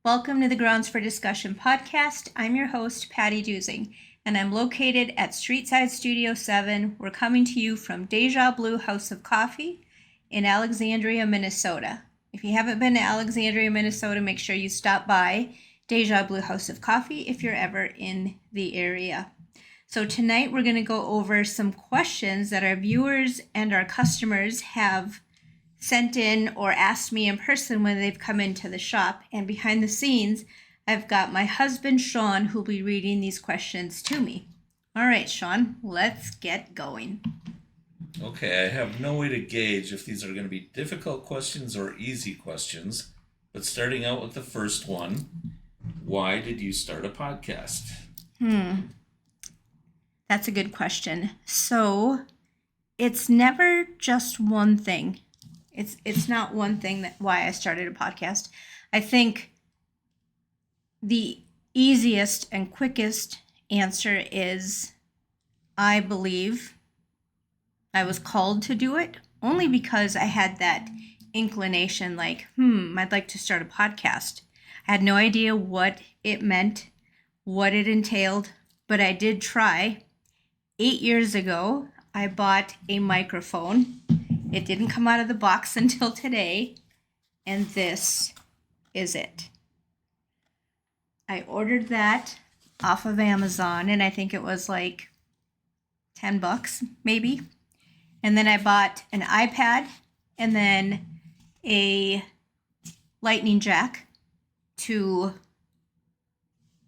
Welcome to the Grounds for Discussion podcast. I'm your host, Patty Dusing, and I'm located at Streetside Studio 7. We're coming to you from Deja Blue House of Coffee in Alexandria, Minnesota. If you haven't been to Alexandria, Minnesota, make sure you stop by Deja Blue House of Coffee if you're ever in the area. So tonight we're going to go over some questions that our viewers and our customers have sent in or asked me in person when they've come into the shop. And behind the scenes, I've got my husband, Sean, who'll be reading these questions to me. All right, Sean, let's get going. Okay, I have no way to gauge if these are going to be difficult questions or easy questions, but starting out with the first one, why did you start a podcast? That's a good question. So it's never just one thing. It's not one thing that why I started a podcast. I think the easiest and quickest answer is I believe I was called to do it only because I had that inclination like, I'd like to start a podcast. I had no idea what it meant, what it entailed, but I did try. 8 years ago, I bought a microphone. It didn't come out of the box until today, and this is it. I ordered that off of Amazon, and I think it was like $10 maybe. And then I bought an iPad and then a lightning jack to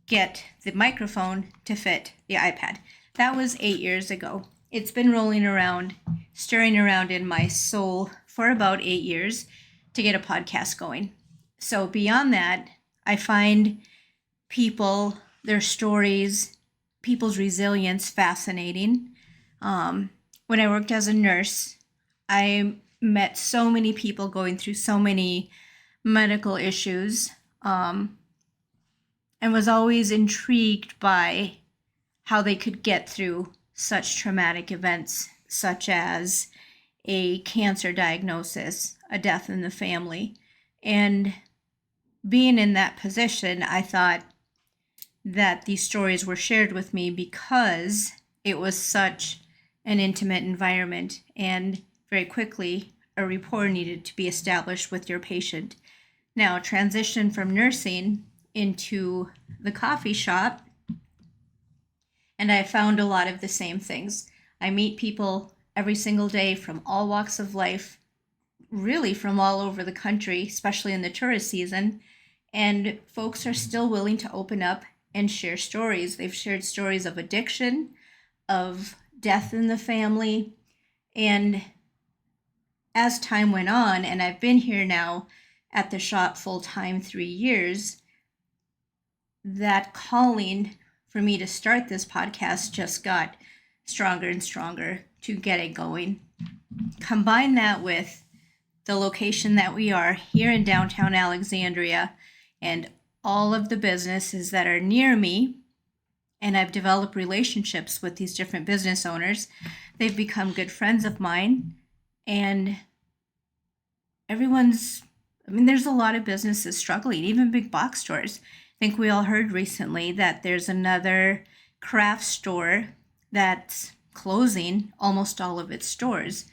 get the microphone to fit the iPad. That was 8 years ago. It's been rolling around, stirring around in my soul for about 8 years to get a podcast going. So beyond that, I find people, their stories, people's resilience fascinating. When I worked as a nurse, I met so many people going through so many medical issues, and was always intrigued by how they could get through such traumatic events, such as a cancer diagnosis, a death in the family. And being in that position, I thought that these stories were shared with me because it was such an intimate environment, and very quickly a rapport needed to be established with your patient. Now, transition from nursing into the coffee shop, and I found a lot of the same things. I meet people every single day from all walks of life, really from all over the country, especially in the tourist season, and folks are still willing to open up and share stories. They've shared stories of addiction, of death in the family, and as time went on, and I've been here now at the shop full-time 3 years, that calling for me to start this podcast just got stronger and stronger to get it going. Combine that with the location that we are here in downtown Alexandria and all of the businesses that are near me, and I've developed relationships with these different business owners. They've become good friends of mine, and there's a lot of businesses struggling, even big box stores. I think we all heard recently that there's another craft store that's closing almost all of its stores.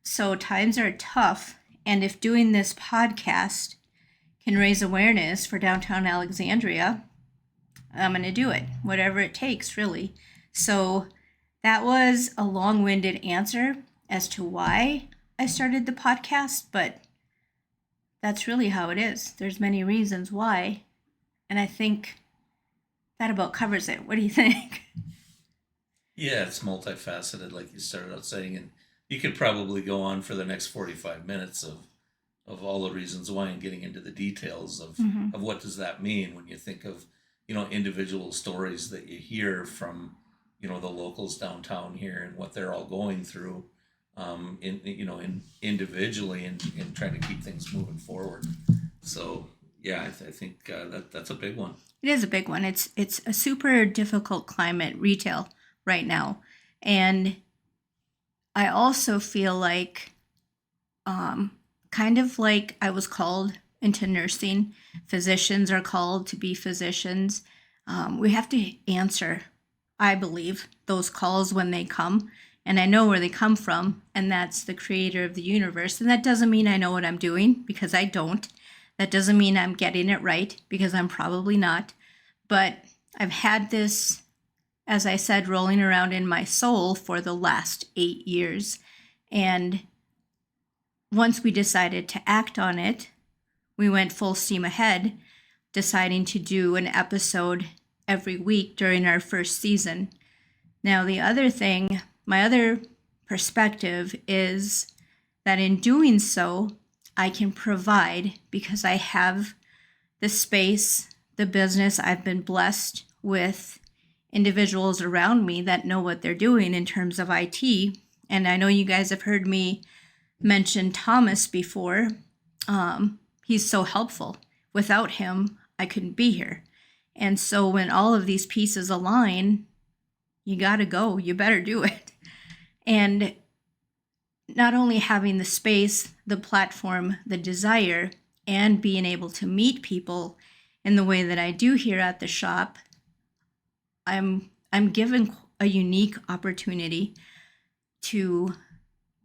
So times are tough, and if doing this podcast can raise awareness for downtown Alexandria, I'm going to do it, whatever it takes, really. So that was a long-winded answer as to why I started the podcast, but that's really how it is. There's many reasons why, and I think that about covers it. What do you think? Yeah, it's multifaceted, like you started out saying, and you could probably go on for the next 45 minutes of all the reasons why and getting into the details of what does that mean when you think of, individual stories that you hear from, the locals downtown here and what they're all going through, individually and trying to keep things moving forward. So yeah, I think that's a big one. It is a big one. It's a super difficult climate, retail, right now. And I also feel like, kind of like I was called into nursing. Physicians are called to be physicians. We have to answer, I believe, those calls when they come. And I know where they come from, and that's the creator of the universe. And that doesn't mean I know what I'm doing, because I don't. That doesn't mean I'm getting it right, because I'm probably not. But I've had this, as I said, rolling around in my soul for the last 8 years. And once we decided to act on it, we went full steam ahead, deciding to do an episode every week during our first season. Now, the other thing, my other perspective is that in doing so, I can provide, because I have the space, the business. I've been blessed with individuals around me that know what they're doing in terms of IT. And I know you guys have heard me mention Thomas before. He's so helpful. Without him, I couldn't be here. And so when all of these pieces align, you got to go. You better do it. And not only having the space, the platform, the desire, and being able to meet people in the way that I do here at the shop, I'm given a unique opportunity to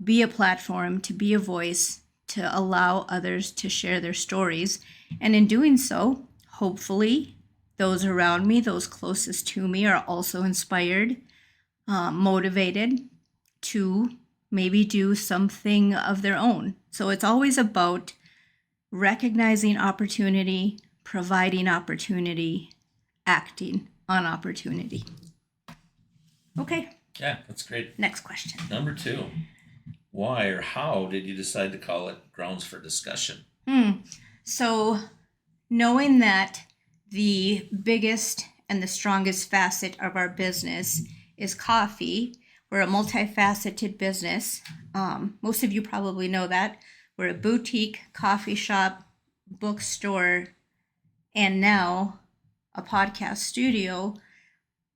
be a platform, to be a voice, to allow others to share their stories. And in doing so, hopefully, those around me, those closest to me, are also inspired, motivated to maybe do something of their own. So it's always about recognizing opportunity, providing opportunity, acting on opportunity. Okay. Yeah, that's great. Next question. Number 2. Why or how did you decide to call it Grounds for Discussion? So knowing that the biggest and the strongest facet of our business is coffee, we're a multifaceted business. Most of you probably know that. We're a boutique, coffee shop, bookstore, and now a podcast studio.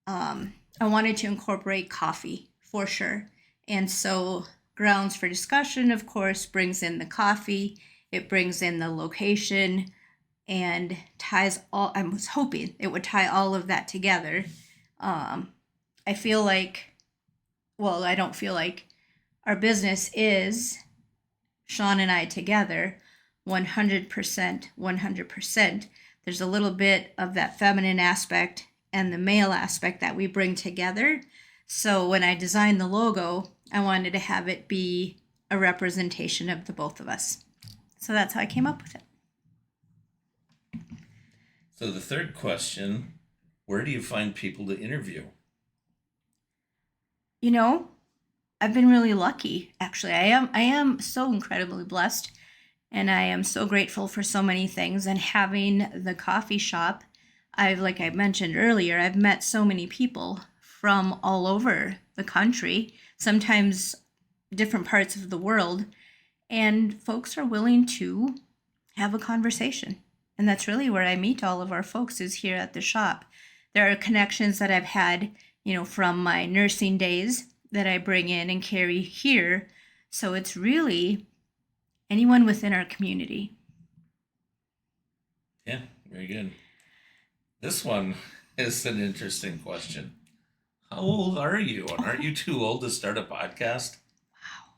I wanted to incorporate coffee for sure. And so Grounds for Discussion, of course, brings in the coffee. It brings in the location and ties all, I was hoping it would tie all of that together. I feel like, well, I don't feel like, our business is Sean and I together 100%, 100%. There's a little bit of that feminine aspect and the male aspect that we bring together. So when I designed the logo, I wanted to have it be a representation of the both of us. So that's how I came up with it. So the third question, where do you find people to interview? You know, I've been really lucky, actually. I am so incredibly blessed, and I am so grateful for so many things. And having the coffee shop, like I mentioned earlier, I've met so many people from all over the country, sometimes different parts of the world, and folks are willing to have a conversation. And that's really where I meet all of our folks, is here at the shop. There are connections that I've had, from my nursing days that I bring in and carry here. So it's really anyone within our community. Yeah, very good. This one is an interesting question. How old are you? And aren't you too old to start a podcast? Wow.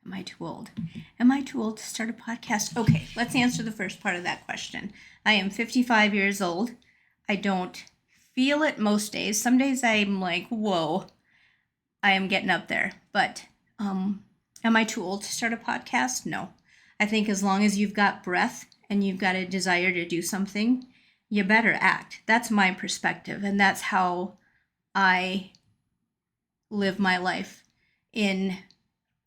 Am I too old? Am I too old to start a podcast? Okay, let's answer the first part of that question. I am 55 years old. I don't feel it most days. Some days I'm like, whoa, I am getting up there. But am I too old to start a podcast? No. I think as long as you've got breath and you've got a desire to do something, you better act. That's my perspective. And that's how I live my life, in,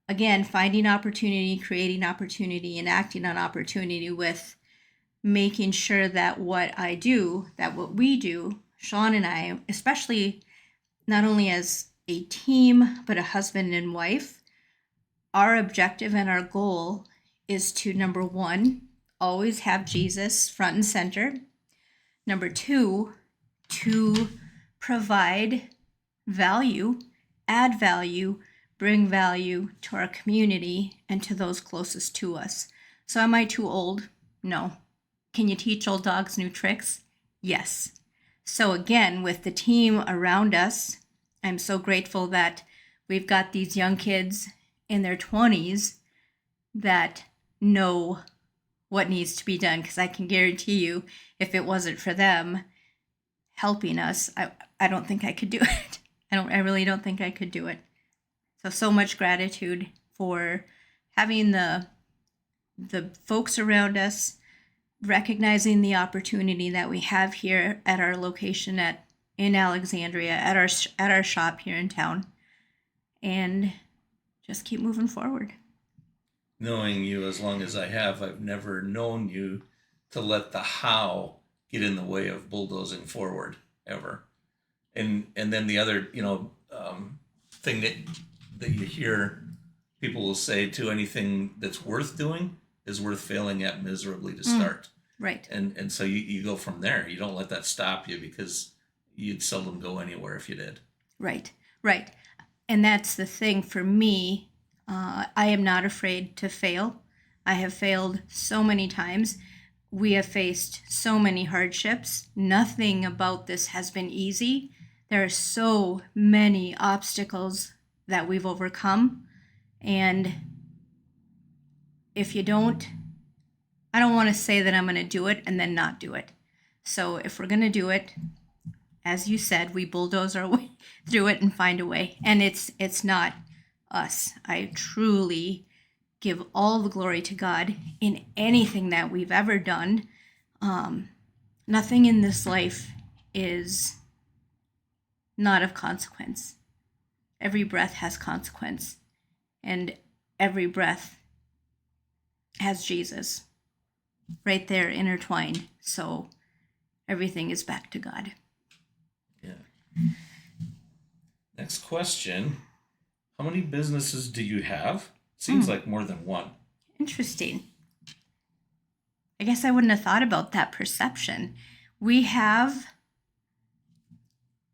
again, finding opportunity, creating opportunity, and acting on opportunity, with making sure that what I do, that what we do, Sean and I, especially not only as a team, but a husband and wife, our objective and our goal is to, number 1, always have Jesus front and center. Number 2, to provide value, add value, bring value to our community and to those closest to us. So am I too old? No. Can you teach old dogs new tricks? Yes. So again, with the team around us, I'm so grateful that we've got these young kids in their 20s that know what needs to be done, because I can guarantee you, if it wasn't for them helping us, I don't think I could do it. I really don't think I could do it. So much gratitude for having the folks around us, recognizing the opportunity that we have here at our location in Alexandria, at our shop here in town, and just keep moving forward. Knowing you as long as I have, I've never known you to let the how get in the way of bulldozing forward ever. And then the other, thing that you hear people will say to anything that's worth doing is worth failing at miserably to start. Right. And so you go from there. You don't let that stop you, because you'd seldom go anywhere if you did. Right. And that's the thing for me. I am not afraid to fail. I have failed so many times. We have faced so many hardships. Nothing about this has been easy. There are so many obstacles that we've overcome. And if you don't, I don't want to say that I'm going to do it and then not do it. So if we're going to do it, as you said, we bulldoze our way through it and find a way. And it's not us. I truly give all the glory to God in anything that we've ever done. Nothing in this life is not of consequence. Every breath has consequence, and every breath has Jesus right there intertwined. So everything is back to God. Yeah. Next question. How many businesses do you have? Seems like more than one. Interesting. I guess I wouldn't have thought about that perception. We have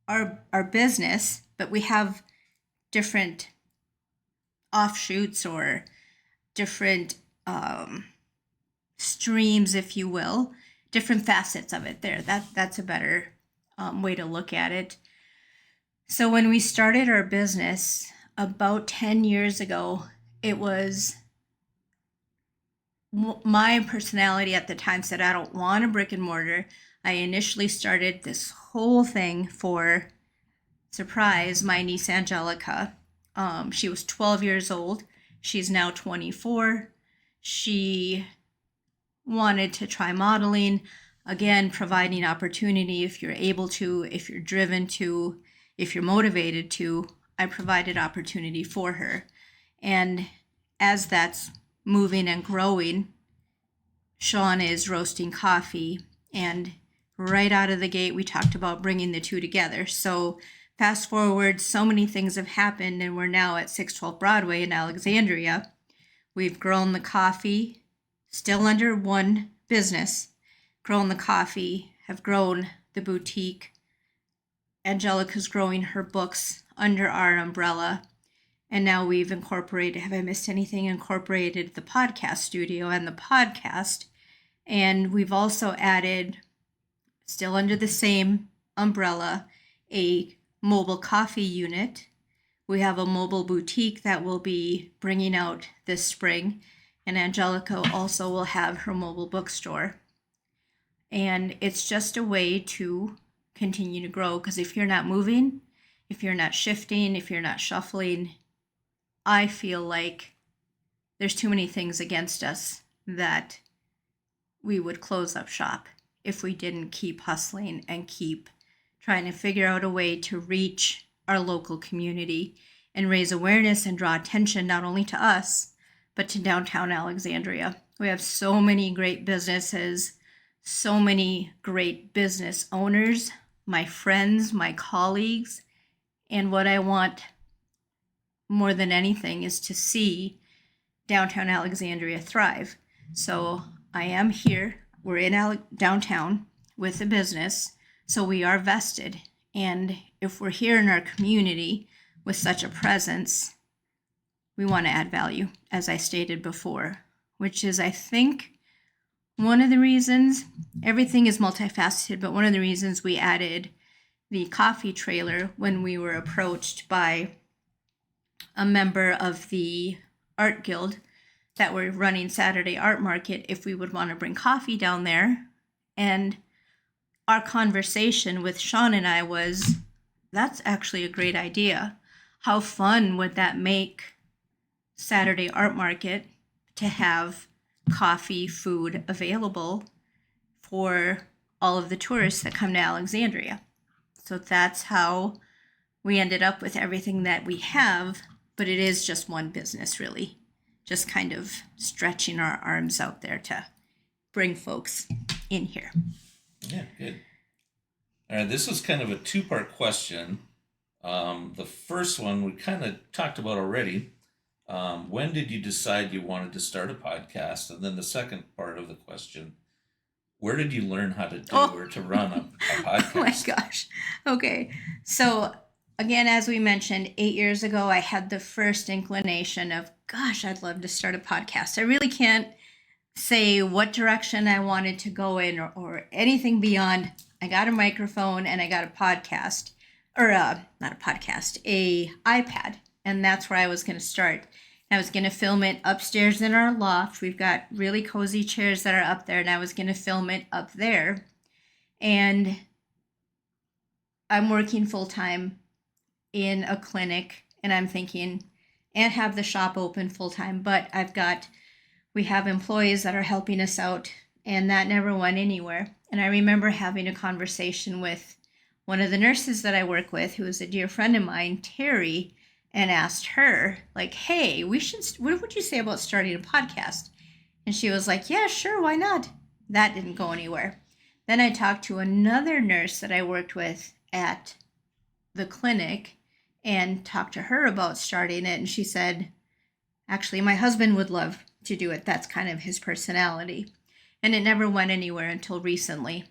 our business, but we have different offshoots or different streams, if you will, different facets of it there. That's a better way to look at it. So when we started our business about 10 years ago, it was my personality at the time said, I don't want a brick and mortar. I initially started this whole thing for, surprise, my niece Angelica. She was 12 years old. She's now 24. She wanted to try modeling. Again, providing opportunity if you're able to, if you're driven to, if you're motivated to. I provided opportunity for her. And as that's moving and growing, Sean is roasting coffee. And right out of the gate, we talked about bringing the two together. So fast forward, so many things have happened, and we're now at 612 Broadway in Alexandria. We've grown the coffee, still under one business, grown the coffee, have grown the boutique. Angelica's growing her books under our umbrella. And now we've incorporated, have I missed anything? Incorporated the podcast studio and the podcast. And we've also added, still under the same umbrella, a mobile coffee unit. We have a mobile boutique that we'll be bringing out this spring. And Angelica also will have her mobile bookstore. And it's just a way to continue to grow, because if you're not moving, if you're not shifting, if you're not shuffling, I feel like there's too many things against us that we would close up shop if we didn't keep hustling and keep trying to figure out a way to reach our local community and raise awareness and draw attention not only to us, but to downtown Alexandria. We have so many great businesses, so many great business owners, my friends, my colleagues, and what I want more than anything is to see downtown Alexandria thrive. So I am here. We're in downtown with a business, so we are vested. And if we're here in our community with such a presence, we want to add value, as I stated before, which is, I think, one of the reasons, everything is multifaceted, but one of the reasons we added the coffee trailer when we were approached by a member of the art guild that were running Saturday art market if we would want to bring coffee down there. And our conversation with Sean and I was, that's actually a great idea. How fun would that make Saturday art market to have coffee, food available for all of the tourists that come to Alexandria? So that's how we ended up with everything that we have, but it is just one business, really. Just kind of stretching our arms out there to bring folks in here. Yeah, good. All right, this was kind of a two-part question. The first one we kind of talked about already. When did you decide you wanted to start a podcast? And then the second part of the question, where did you learn how to do or to run a podcast? Oh my gosh. Okay. So again, as we mentioned, 8 years ago, I had the first inclination of, gosh, I'd love to start a podcast. I really can't say what direction I wanted to go in or anything beyond. I got a microphone and I got a podcast, or not a podcast, a iPad. And that's where I was going to start. I was going to film it upstairs in our loft. We've got really cozy chairs that are up there, and I was going to film it up there. And I'm working full-time in a clinic, and I'm thinking, and have the shop open full-time, but we have employees that are helping us out, and that never went anywhere. And I remember having a conversation with one of the nurses that I work with, who is a dear friend of mine, Terry, and asked her, like, hey, what would you say about starting a podcast? And she was like, yeah, sure, why not? That didn't go anywhere. Then I talked to another nurse that I worked with at the clinic and talked to her about starting it. And she said, actually, my husband would love to do it. That's kind of his personality. And it never went anywhere until recently.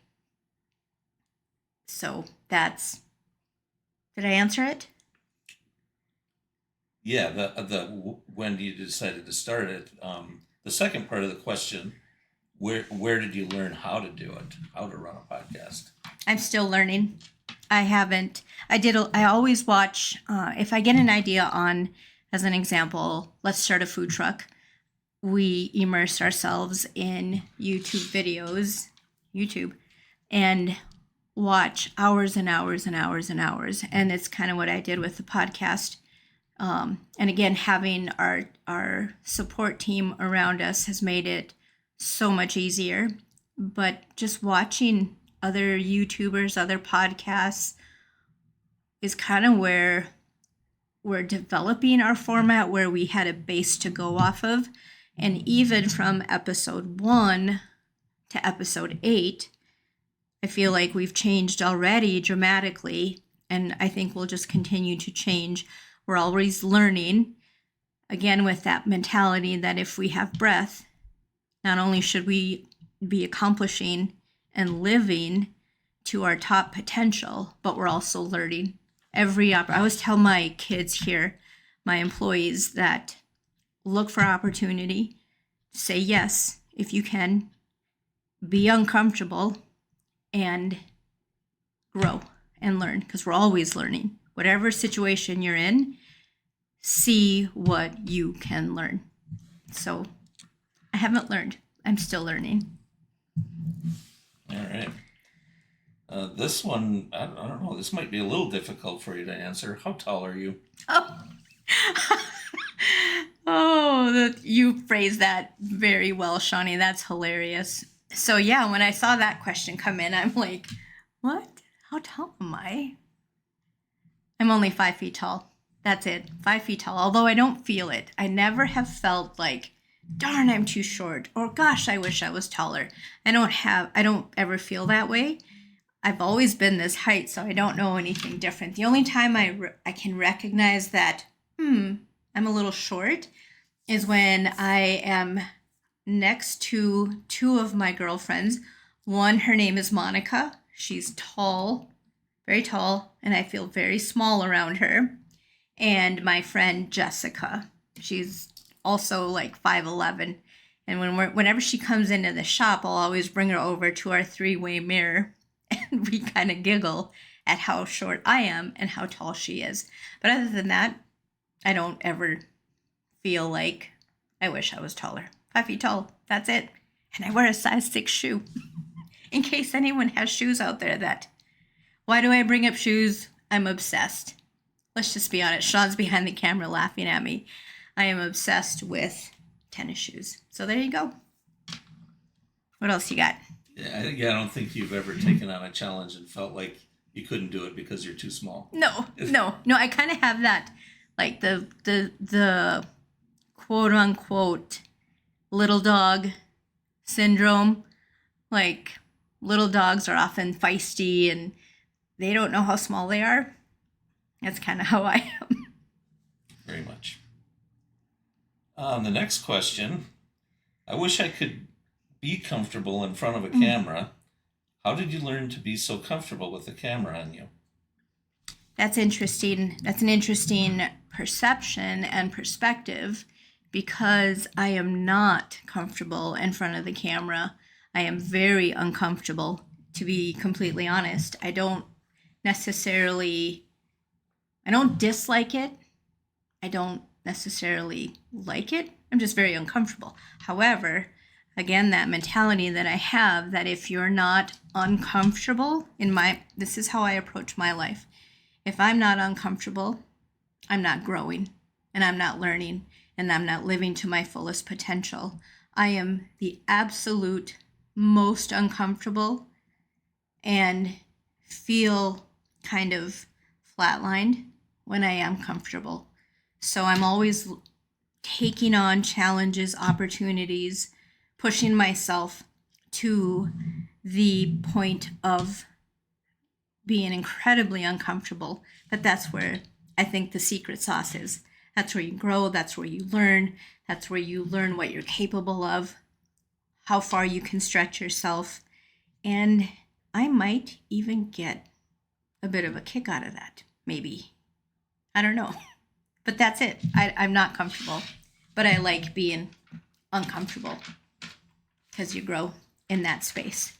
So did I answer it? Yeah, the when you decided to start it. The second part of the question, where did you learn how to do it, how to run a podcast? I'm still learning. I always watch, if I get an idea on, as an example, let's start a food truck. We immerse ourselves in YouTube, and watch hours and hours and hours and hours. And it's kind of what I did with the podcast. And again, having our support team around us has made it so much easier. But just watching other YouTubers, other podcasts is kind of where we're developing our format, where we had a base to go off of. And even from episode 1 to episode 8, I feel like we've changed already dramatically. And I think we'll just continue to change. We're always learning, again, with that mentality that if we have breath, not only should we be accomplishing and living to our top potential, but we're also learning. I always tell my kids here, my employees, that look for opportunity, say yes if you can, be uncomfortable, and grow and learn, because we're always learning. Whatever situation you're in, see what you can learn. So I haven't learned. I'm still learning. All right. This one, I don't know, this might be a little difficult for you to answer. How tall are you? You phrased that very well, Shawnee. That's hilarious. So yeah, when I saw that question come in, I'm like, what? How tall am I? I'm only 5 feet tall. That's it. 5 feet tall. Although I don't feel it. I never have felt like, darn, I'm too short, or gosh, I wish I was taller. I don't ever feel that way. I've always been this height, so I don't know anything different. The only time I can recognize that, I'm a little short, is when I am next to 2 of my girlfriends. One, her name is Monica. She's tall, very tall, and I feel very small around her. And my friend Jessica, she's also like 5'11", And whenever she comes into the shop, I'll always bring her over to our 3-way mirror, and we kind of giggle at how short I am and how tall she is. But other than that, I don't ever feel like I wish I was taller. 5 feet tall, that's it. And I wear a size 6 shoe. In case anyone has shoes out there that, why do I bring up shoes? I'm obsessed. Let's just be honest. Sean's behind the camera laughing at me. I am obsessed with tennis shoes. So there you go. What else you got? Yeah, I don't think you've ever taken on a challenge and felt like you couldn't do it because you're too small. No. I kind of have that, like the quote unquote little dog syndrome. Like, little dogs are often feisty and they don't know how small they are. That's kind of how I am. Very much. The next question. I wish I could be comfortable in front of a camera. How did you learn to be so comfortable with the camera on you? That's interesting. That's an interesting perception and perspective, because I am not comfortable in front of the camera. I am very uncomfortable, to be completely honest. I don't dislike it. I don't necessarily like it. I'm just very uncomfortable. However, again, that mentality that I have, that if you're not uncomfortable this is how I approach my life. If I'm not uncomfortable, I'm not growing, and I'm not learning, and I'm not living to my fullest potential. I am the absolute most uncomfortable and feel kind of flatlined when I am comfortable. So I'm always taking on challenges, opportunities, pushing myself to the point of being incredibly uncomfortable. But that's where I think the secret sauce is. That's where you grow. That's where you learn. That's where you learn what you're capable of, how far you can stretch yourself. And I might even get a bit of a kick out of that, maybe. I don't know. But that's it. I'm not comfortable. But I like being uncomfortable, because you grow in that space.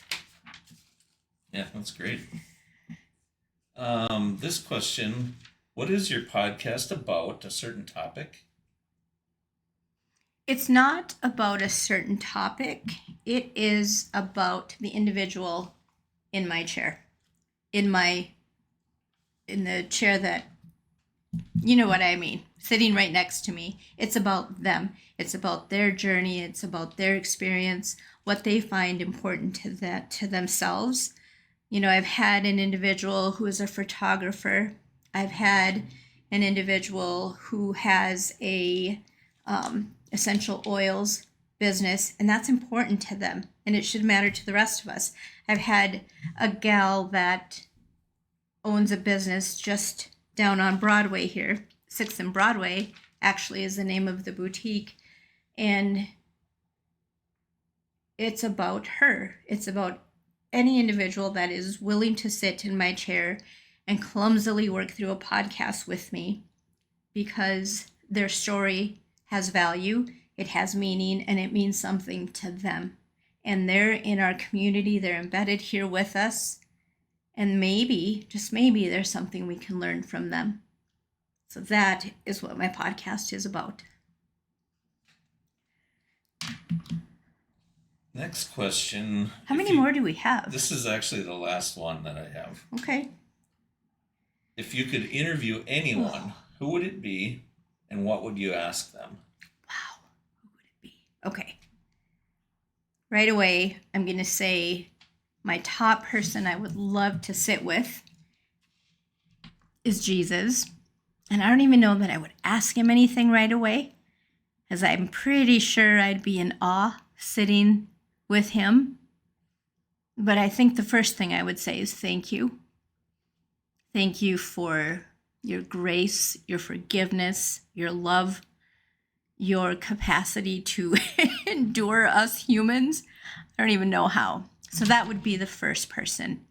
Yeah, that's great. This question, what is your podcast about? A certain topic? It's not about a certain topic. It is about the individual in my chair. In the chair that, you know what I mean, sitting right next to me. It's about them. It's about their journey. It's about their experience, what they find important to themselves. You know, I've had an individual who is a photographer. I've had an individual who has a essential oils business, and that's important to them, and it should matter to the rest of us. I've had a gal that owns a business just down on Broadway here. 6th and Broadway actually is the name of the boutique, and it's about her. It's about any individual that is willing to sit in my chair and clumsily work through a podcast with me, because their story has value, it has meaning, and it means something to them. And they're in our community, they're embedded here with us, and maybe, just maybe, there's something we can learn from them. So that is what my podcast is about. Next question. How many more do we have? This is actually the last one that I have. Okay. If you could interview anyone, who would it be, and what would you ask them? Wow. Who would it be? Okay. Right away, I'm going to say my top person I would love to sit with is Jesus. And I don't even know that I would ask him anything right away, as I'm pretty sure I'd be in awe sitting with him. But I think the first thing I would say is thank you. Thank you for your grace, your forgiveness, your love, your capacity to endure us humans. I don't even know how. So that would be the first person.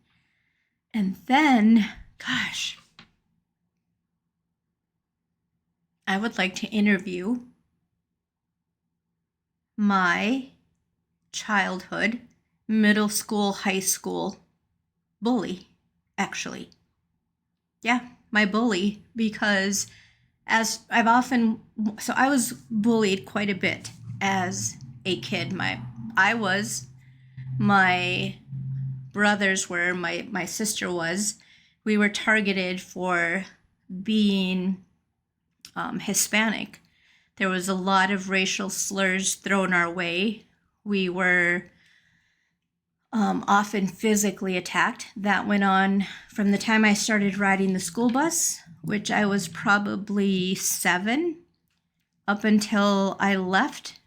And then, gosh, I would like to interview my childhood, middle school, high school bully, actually. Yeah, my bully, because I was bullied quite a bit as a kid. My brothers were, my sister was. We were targeted for being Hispanic. There was a lot of racial slurs thrown our way. We were often physically attacked. That went on from the time I started riding the school bus, which I was probably 7, up until I left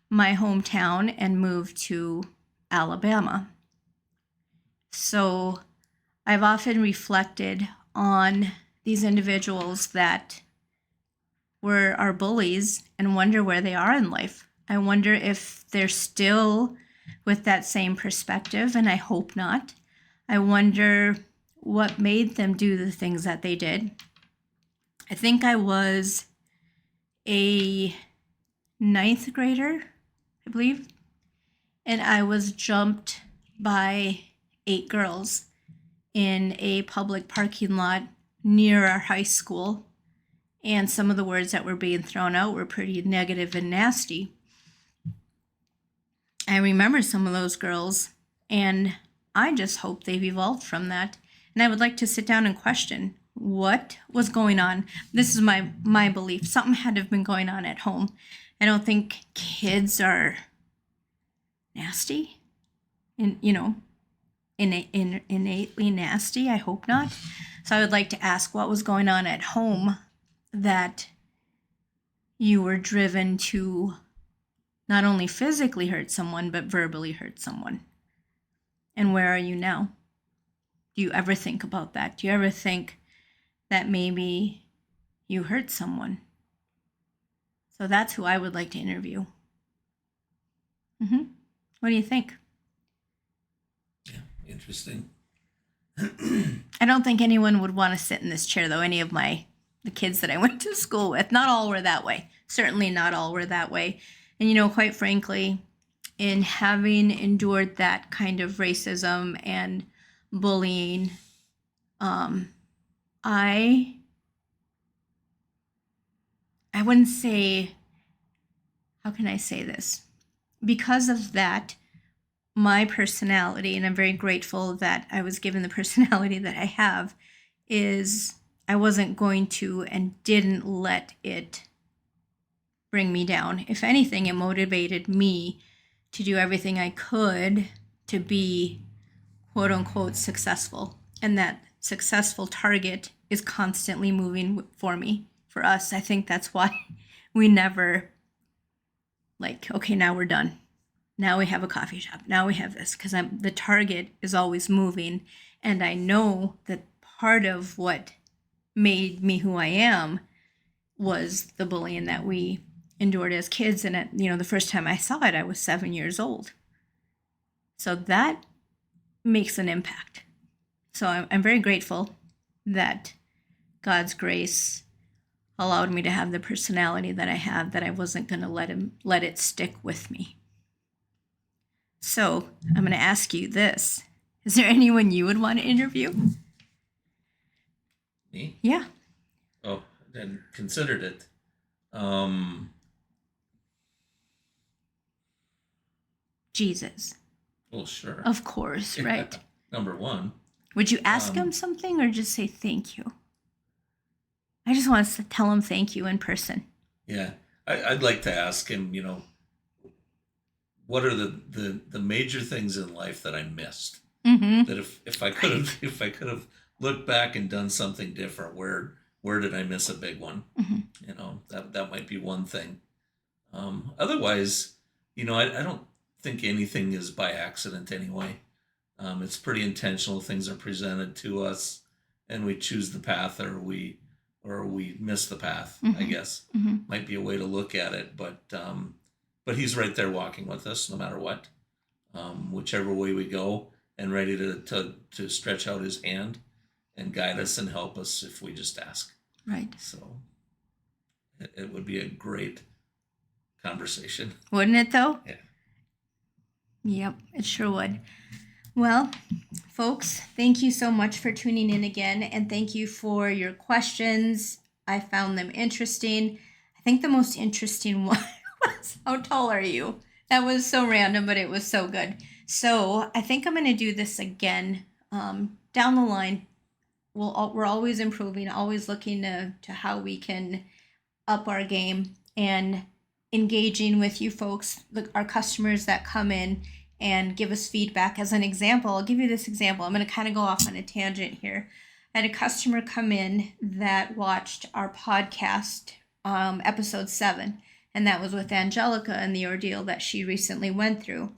my hometown and moved to Alabama. So I've often reflected on these individuals that were our bullies and wonder where they are in life. I wonder if they're still with that same perspective, and I hope not. I wonder what made them do the things that they did. I think I was a 9th grader, I believe, and I was jumped by 8 girls in a public parking lot near our high school, and some of the words that were being thrown out were pretty negative and nasty. I remember some of those girls, and I just hope they've evolved from that. And I would like to sit down and question what was going on. This is my belief. Something had to have been going on at home. I don't think kids are nasty, innately nasty. I hope not. So I would like to ask what was going on at home that you were driven to not only physically hurt someone, but verbally hurt someone. And where are you now? Do you ever think about that? Do you ever think that maybe you hurt someone? So that's who I would like to interview. What do you think? Yeah, interesting. I don't think anyone would want to sit in this chair, though, any of the kids that I went to school with. Not all were that way. Certainly not all were that way. And, quite frankly, in having endured that kind of racism and bullying, I wouldn't say, how can I say this? Because of that, my personality, and I'm very grateful that I was given the personality that I have, is I wasn't going to and didn't let it bring me down. If anything, it motivated me to do everything I could to be quote unquote successful. And that successful target is constantly moving for me. For us, I think that's why we never okay, now we're done. Now we have a coffee shop. Now we have this, because the target is always moving. And I know that part of what made me who I am was the bullying that we endured as kids. And the first time I saw it, I was 7 years old. So that makes an impact. So I'm very grateful that God's grace allowed me to have the personality that I have, that I wasn't going to let it stick with me. So I'm going to ask you this. Is there anyone you would want to interview? Me? Yeah. Oh, I hadn't considered it. Jesus. Well, sure. Of course, right? Yeah, number one. Would you ask him something or just say thank you? I just want to tell him thank you in person. Yeah. I'd like to ask him, what are the major things in life that I missed? That if I could have looked back and done something different, where did I miss a big one? That might be one thing. Otherwise, I don't think anything is by accident anyway. It's pretty intentional. Things are presented to us, and we choose the path, or we miss the path. I guess might be a way to look at it, but he's right there walking with us no matter what, whichever way we go, and ready to stretch out his hand and guide us and help us if we just ask. Right. So it would be a great conversation. Wouldn't it though? Yeah. Yep, it sure would. Well, folks, thank you so much for tuning in again, and thank you for your questions. I found them interesting. I think the most interesting one was, how tall are you? That was so random, but it was so good. So I think I'm going to do this again down the line. We're always improving, always looking to how we can up our game and engaging with you folks, our customers that come in and give us feedback. As an example, I'll give you this example. I'm going to kind of go off on a tangent here. I had a customer come in that watched our podcast, episode 7, and that was with Angelica and the ordeal that she recently went through.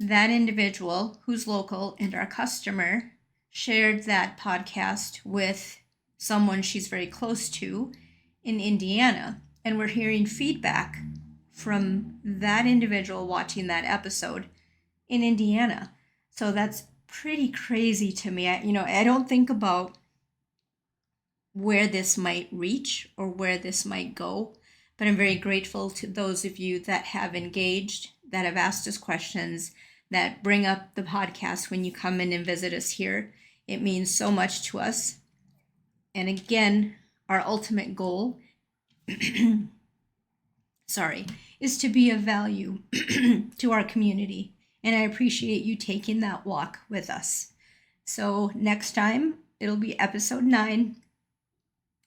That individual, who's local and our customer, shared that podcast with someone she's very close to in Indiana, and we're hearing feedback from that individual watching that episode in Indiana. So that's pretty crazy to me. I don't think about where this might reach or where this might go, but I'm very grateful to those of you that have engaged, that have asked us questions, that bring up the podcast when you come in and visit us here. It means so much to us. And again, our ultimate goal is to be of value to our community. And I appreciate you taking that walk with us. So next time, it'll be episode 9.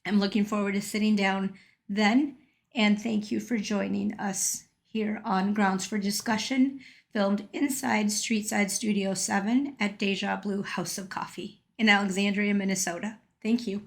I'm looking forward to sitting down then. And thank you for joining us here on Grounds for Discussion, filmed inside Streetside Studio 7 at Deja Blue House of Coffee in Alexandria, Minnesota. Thank you.